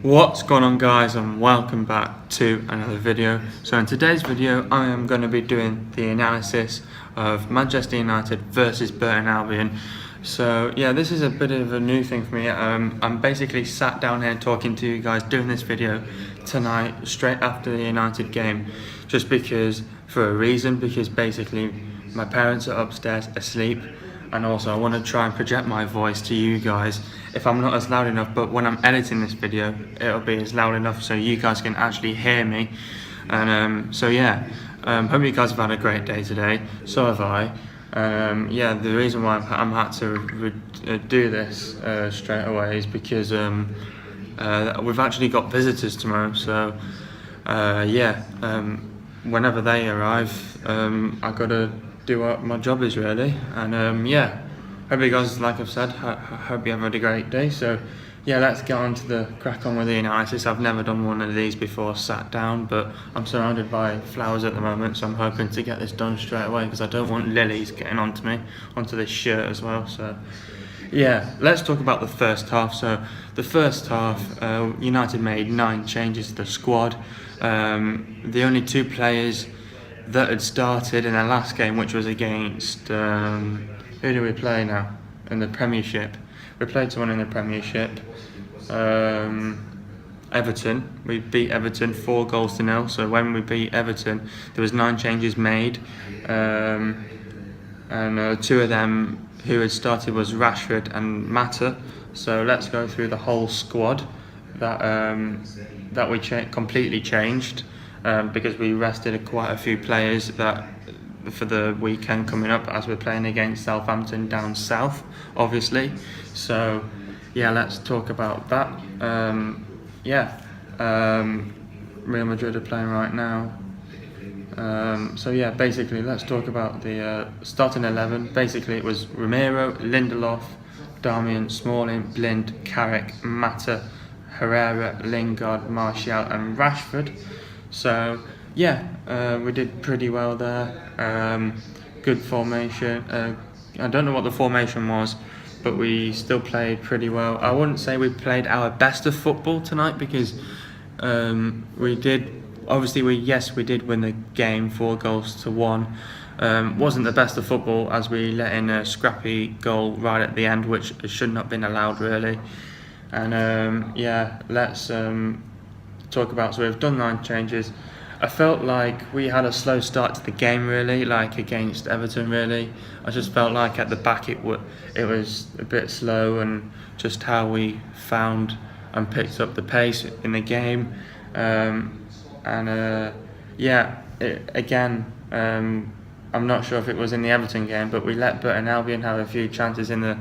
What's going on, guys, and welcome back to another video. So in today's video I am going to be doing the analysis of Manchester United versus Burton Albion. So yeah, this is a bit of a new thing for me. I'm basically sat down here talking to you guys, doing this video tonight straight after the United game, just because, for a reason, because basically my parents are upstairs asleep, and also I want to try and project my voice to you guys. If I'm not as loud enough, but when I'm editing this video it'll be as loud enough so you guys can actually hear me. And so yeah, hope you guys have had a great day today. So have I. Yeah, the reason why I'm had to do this straight away is because we've actually got visitors tomorrow. So yeah, whenever they arrive, I gotta do what my job is, really. And yeah, hope you guys, like I've said, hope you have had a great day. So yeah, let's get on to the crack on with the analysis. I've never done one of these before, sat down, but I'm surrounded by flowers at the moment, so I'm hoping to get this done straight away because I don't want lilies getting onto me, onto this shirt as well. So yeah, let's talk about the first half. So the first half, United made 9 changes to the squad. The only 2 players that had started in their last game, which was against who do we play now in the Premiership? We played someone in the Premiership, Everton. We beat Everton 4-0. So when we beat Everton, there was 9 changes made, and 2 of them who had started was Rashford and Mata. So let's go through the whole squad that we completely changed, because we rested quite a few players that for the weekend coming up, as we're playing against Southampton down south, obviously. So yeah, let's talk about that. Real Madrid are playing right now. So yeah, basically let's talk about the starting 11. Basically it was Romero, Lindelof, Darmian, Smalling, Blind, Carrick, Mata, Herrera, Lingard, Martial and Rashford. So yeah, we did pretty well there. Good formation. I don't know what the formation was, but we still played pretty well. I wouldn't say we played our best of football tonight, because we did, obviously we did win the game 4-1. Wasn't the best of football, as we let in a scrappy goal right at the end, which should not have been allowed, really. And yeah, let's talk about, so we've done 9 changes. I felt like we had a slow start to the game, really, like against Everton, really. I just felt like at the back it was a bit slow, and just how we found and picked up the pace in the game. Yeah, again, I'm not sure if it was in the Everton game, but we let Burton Albion have a few chances in the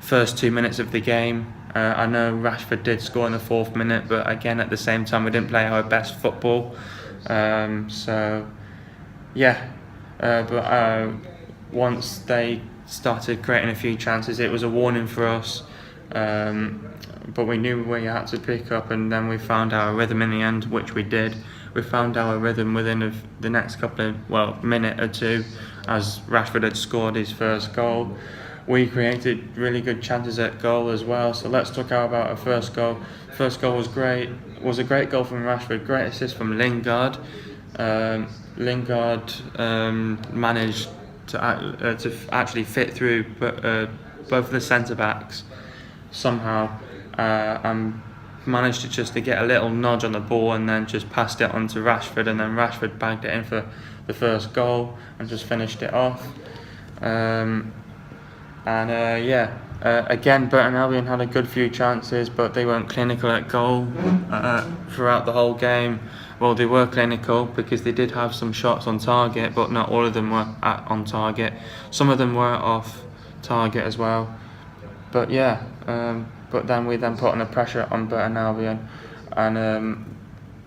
first 2 minutes of the game. I know Rashford did score in the 4th minute, but again, at the same time, we didn't play our best football. So yeah, but once they started creating a few chances, it was a warning for us. But we knew we had to pick up, and then we found our rhythm in the end, which we did. We found our rhythm within the next minute or 2, as Rashford had scored his first goal. We created really good chances at goal as well. So let's talk about our first goal. First goal was great. It was a great goal from Rashford. Great assist from Lingard. Lingard managed to actually fit through both of the centre backs somehow, and managed to just get a little nudge on the ball, and then just passed it on to Rashford, and then Rashford bagged it in for the first goal and just finished it off. Again, Burton Albion had a good few chances, but they weren't clinical at goal throughout the whole game. Well, they were clinical because they did have some shots on target, but not all of them were on target. Some of them were off target as well. But yeah, but then we put on the pressure on Burton Albion, and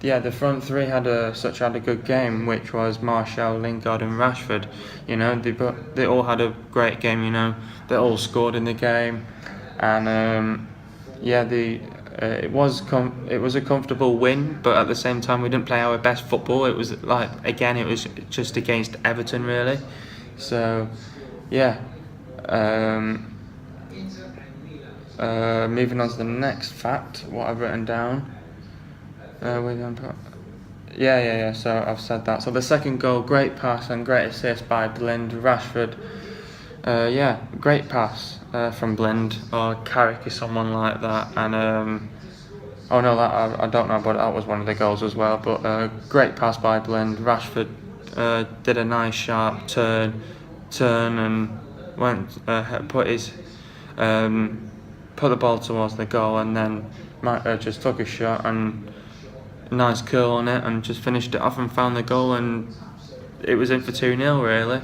yeah, the front 3 had a good game, which was Martial, Lingard and Rashford. You know, they all had a great game. You know, they all scored in the game, and yeah, it was a comfortable win. But at the same time, we didn't play our best football. It was it was just against Everton, really. So yeah, Moving on to the next fact, what I've written down. Yeah. So I've said that. So the second goal, great pass and great assist by Blind Rashford. Great pass from Blind or Carrick or someone like that. And I don't know, but that was one of the goals as well. But great pass by Blind. Rashford did a nice sharp turn and went put the ball towards the goal, and then just took a shot and nice curl on it and just finished it off and found the goal, and it was in for 2-0 really.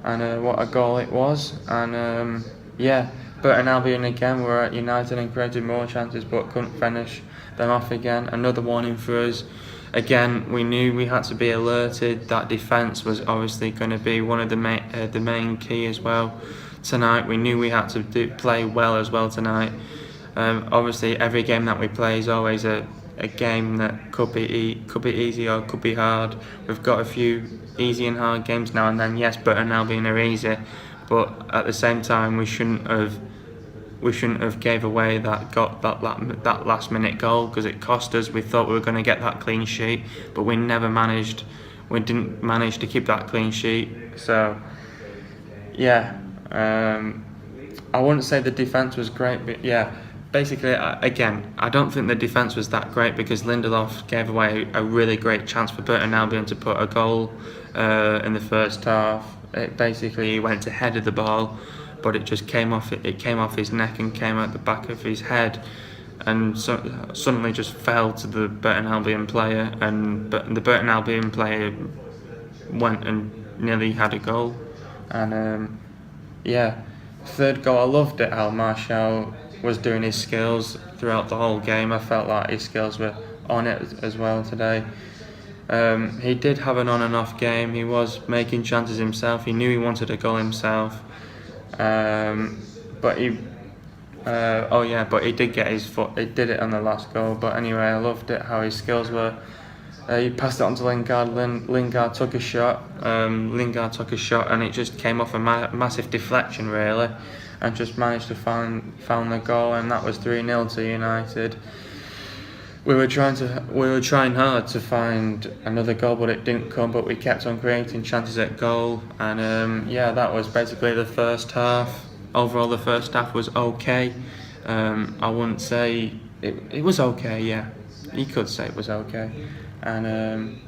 And what a goal it was. And Burton Albion again were at United and created more chances but couldn't finish them off again. Another warning for us. Again, we knew we had to be alerted. That defence was obviously going to be one of the main key as well tonight. We knew we had to play well as well tonight. Obviously, every game that we play is always a game that could be easy or could be hard. We've got a few easy and hard games now and then. Yes, Burton Albion are easy, but at the same time, we shouldn't have gave away that last minute goal, because it cost us. We thought we were going to get that clean sheet, but we didn't manage to keep that clean sheet. So I wouldn't say the defence was great, but basically, again, I don't think the defence was that great, because Lindelof gave away a really great chance for Burton Albion to put a goal in the first half. He went to head of the ball, but it just came off his neck and came out the back of his head, and suddenly just fell to the Burton Albion player, and the Burton Albion player went and nearly had a goal. And third goal, I loved it how Martial was doing his skills throughout the whole game. I felt like his skills were on it as well today. He did have an on and off game. He was making chances himself. He knew he wanted a goal himself. But he did get his foot. He did it on the last goal. But anyway, I loved it how his skills were. He passed it on to Lingard. Lingard took a shot. And it just came off a massive deflection really, and just managed to found the goal, and that was 3-0 to United. We were trying hard to find another goal, but it didn't come. But we kept on creating chances at goal, and that was basically the first half. Overall, the first half was okay. I wouldn't say it was okay. Yeah, you could say it was okay. And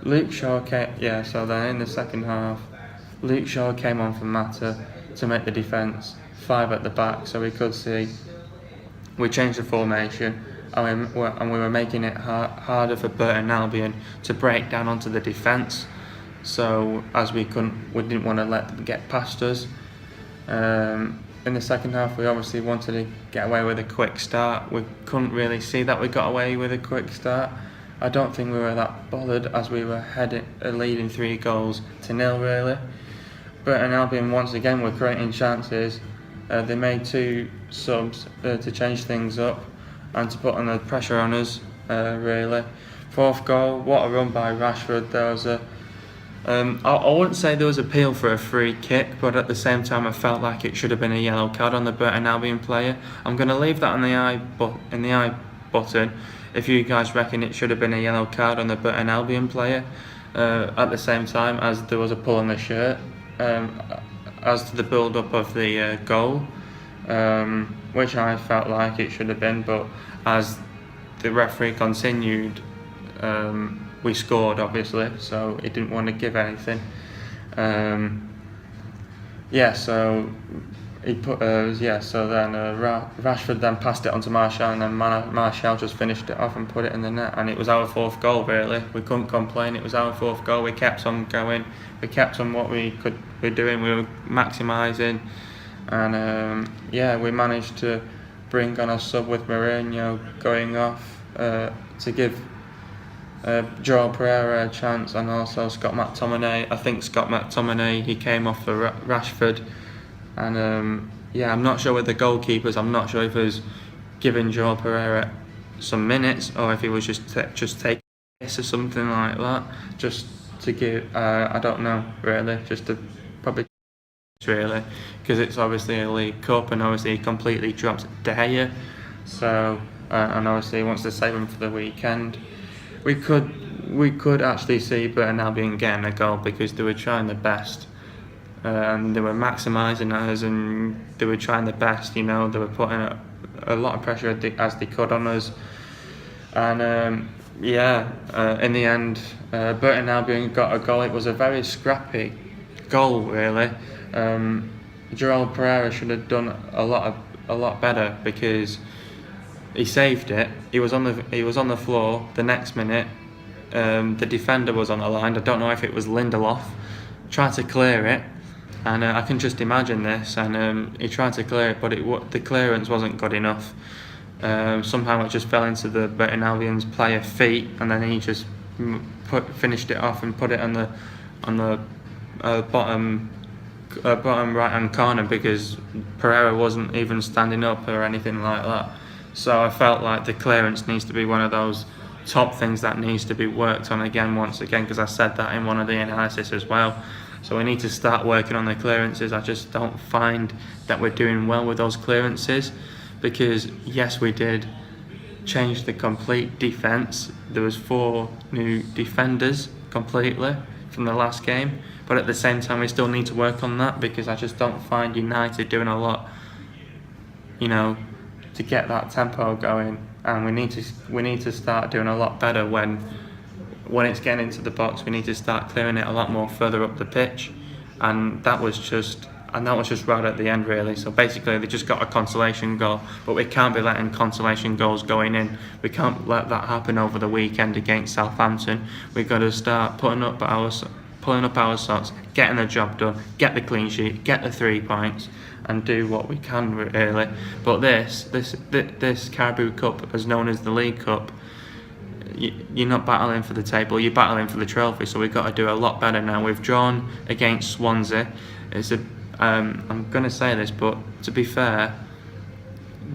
Luke Shaw came. Yeah, so then in the second half, Luke Shaw came on for Mata to make the defence 5 at the back, so we could see. We changed the formation, and we were making it harder for Burton Albion to break down onto the defence. So as we didn't want to let them get past us. In the second half, we obviously wanted to get away with a quick start. We couldn't really see that we got away with a quick start. I don't think we were that bothered, as we were leading 3-0 really. Burton Albion once again were creating chances. They made 2 subs to change things up and to put on the pressure on us really. Fourth goal, what a run by Rashford. There was I wouldn't say there was appeal for a free kick, but at the same time I felt like it should have been a yellow card on the Burton Albion player. I'm going to leave that in the I button if you guys reckon it should have been a yellow card on the Burton Albion player. At the same time, as there was a pull on the shirt, as to the build-up of the goal, which I felt like it should have been, but as the referee continued, we scored obviously, so he didn't want to give anything. So he put so then Rashford then passed it on to Martial, and then Martial just finished it off and put it in the net, and it was our 4th goal really. We couldn't complain, it was our 4th goal. We kept on going, we kept on what we could be doing, we were maximising, and we managed to bring on a sub with Mourinho going off to give Joel Pereira a chance, and also Scott McTominay. I think Scott McTominay, he came off for Rashford, and I'm not sure with the goalkeepers. I'm not sure if he was giving Joel Pereira some minutes or if he was just taking a piss or something like that, just to give. I don't know really, just to probably really, because it's obviously a League Cup, and obviously he completely dropped De Gea. So and obviously he wants to save him for the weekend. We could actually see Burton Albion getting a goal because they were trying their best. And they were maximising us, and they were trying their best. They were putting a lot of pressure as they could on us. And in the end, Burton Albion got a goal. It was a very scrappy goal, really. Joel Pereira should have done a lot better because he saved it. He was on the floor. The next minute, the defender was on the line. I don't know if it was Lindelof. Tried to clear it. And I can just imagine this, and he tried to clear it, but the clearance wasn't good enough. Somehow it just fell into the Burton Albion's player feet, and then he just finished it off and put it on the bottom right hand corner because Pereira wasn't even standing up or anything like that. So I felt like the clearance needs to be one of those top things that needs to be worked on once again, because I said that in one of the analysis as well. So we need to start working on the clearances. I just don't find that we're doing well with those clearances, because yes, we did change the complete defence. There was 4 new defenders completely from the last game, but at the same time we still need to work on that, because I just don't find United doing a lot, to get that tempo going, and we need to start doing a lot better when it's getting into the box. We need to start clearing it a lot more further up the pitch, and that was just right at the end, really. So basically they just got a consolation goal, but we can't be letting consolation goals going in. We can't let that happen over the weekend against Southampton. We've got to start pulling up our socks, getting the job done, get the clean sheet, get the 3 points, and do what we can, really. But this Carabao Cup, as known as the League Cup, you're not battling for the table, you're battling for the trophy. So we've got to do a lot better now. We've drawn against Swansea. I'm going to say this, but to be fair,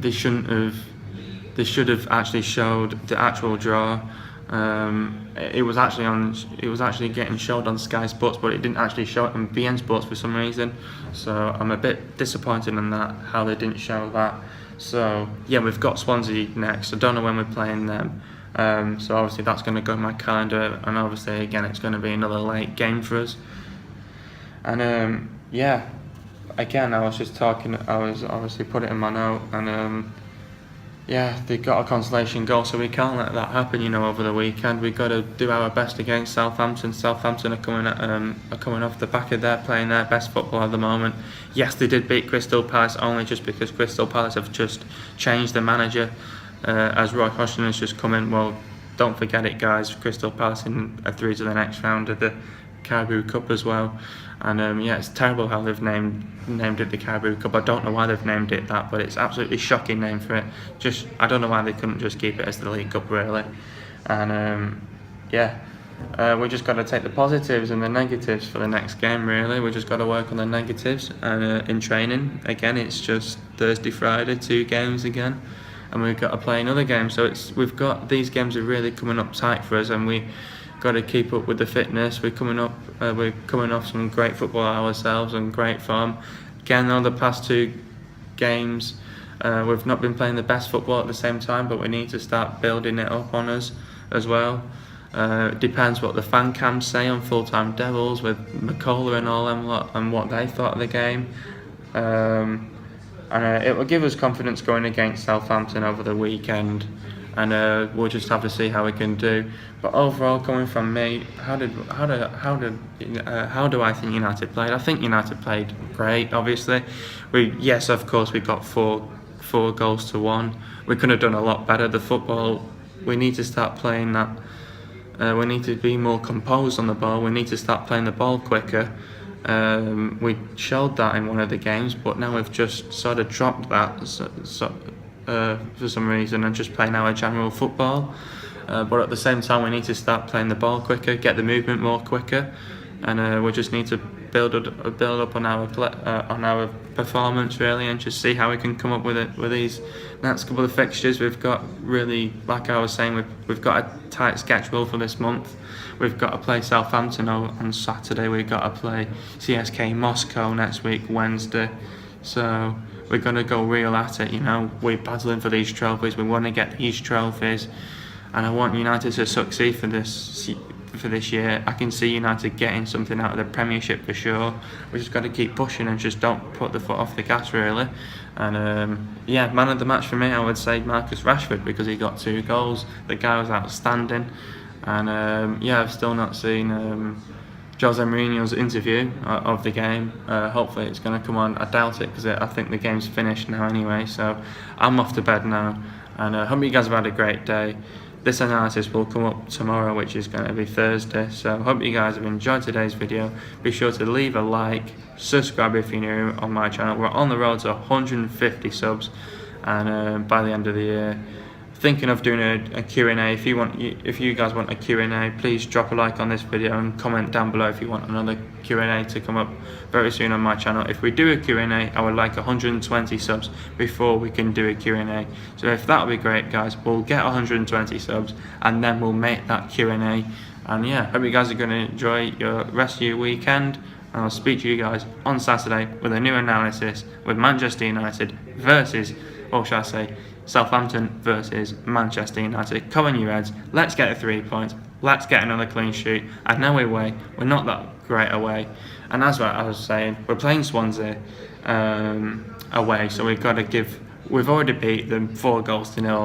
they should have actually showed the actual draw. It was actually getting showed on Sky Sports, but it didn't actually show it on BN Sports for some reason. So I'm a bit disappointed in that, how they didn't show that. So yeah, we've got Swansea next. I don't know when we're playing them. So obviously that's going to go in my calendar, and obviously again it's going to be another late game for us. And again I was obviously put it in my note, and they got a consolation goal, so we can't let that happen. Over the weekend we've got to do our best against Southampton. Southampton are coming off the back of playing their best football at the moment. Yes, they did beat Crystal Palace, only just because Crystal Palace have just changed the manager. As Roy Hodgson has just come in. Well, don't forget it, guys. Crystal Palace are through to the next round of the Carabao Cup as well. And it's terrible how they've named it the Carabao Cup. I don't know why they've named it that, but it's absolutely shocking name for it. I don't know why they couldn't just keep it as the League Cup, really. And we just got to take the positives and the negatives for the next game, really. We just got to work on the negatives. And in training, again, it's just Thursday, Friday, 2 games again. And we've got to play another game. So we've got these games are really coming up tight for us, and we got to keep up with the fitness. We're coming off some great football ourselves and great form. Again, though, the past 2 games, we've not been playing the best football at the same time, but we need to start building it up on us as well. It depends what the fan cams say on Full Time Devils with McCullough and all them lot, and what they thought of the game. And it will give us confidence going against Southampton over the weekend, and we'll just have to see how we can do. But overall, coming from me, how do I think United played? I think United played great. Obviously, of course we got four goals to 1. We could have done a lot better. The football, we need to start playing that. We need to be more composed on the ball. We need to start playing the ball quicker. We showed that in one of the games, but now we've just sort of dropped that for some reason and just playing our general football. But at the same time, we need to start playing the ball quicker, get the movement more quicker, and we just need to build up on our performance really, and just see how we can come up with it with these next couple of fixtures. We've got really, like I was saying, we've got a tight schedule for this month. We've got to play Southampton on Saturday. We've got to play CSK Moscow next week, Wednesday. So we're going to go real at it, you know. We're battling for these trophies. We want to get these trophies, and I want United to succeed for this year. I can see United getting something out of the Premiership for sure. We just got to keep pushing and just don't put the foot off the gas really. And yeah, man of the match for me, I would say Marcus Rashford, because he got 2 goals. The guy was outstanding. And yeah, I've still not seen Jose Mourinho's interview of the game. Hopefully it's going to come on. I doubt it, because I think the game's finished now anyway. So I'm off to bed now, and I hope you guys have had a great day. This analysis will come up tomorrow, which is going to be Thursday. So I hope you guys have enjoyed today's video. Be sure to leave a like, subscribe if you're new on my channel. We're on the road to 150 subs, and by the end of the year, thinking of doing a Q&A. If you guys want a Q&A, please drop a like on this video and comment down below if you want another Q&A to come up very soon on my channel. If we do a Q&A, I would like 120 subs before we can do a Q&A. So if that would be great, guys, we'll get 120 subs and then we'll make that Q&A. And yeah, hope you guys are going to enjoy your rest of your weekend. And I'll speak to you guys on Saturday with a new analysis with Manchester United versus, or shall I say, Southampton versus Manchester United. Come on, you Reds, let's get the 3 points, let's get another clean sheet. I know we're not that great away, and as I was saying, we're playing Swansea away, so we've already beat them 4-0 or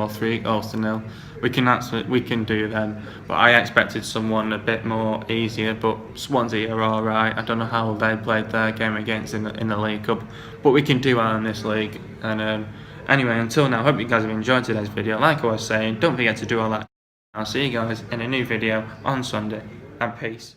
3-0. We can do them, but I expected someone a bit more easier. But Swansea are all right. I don't know how they played their game against in the League Cup, but we can do well in this league. And anyway, until now, hope you guys have enjoyed today's video. Like I was saying, don't forget to do all that. I'll see you guys in a new video on Sunday, and peace.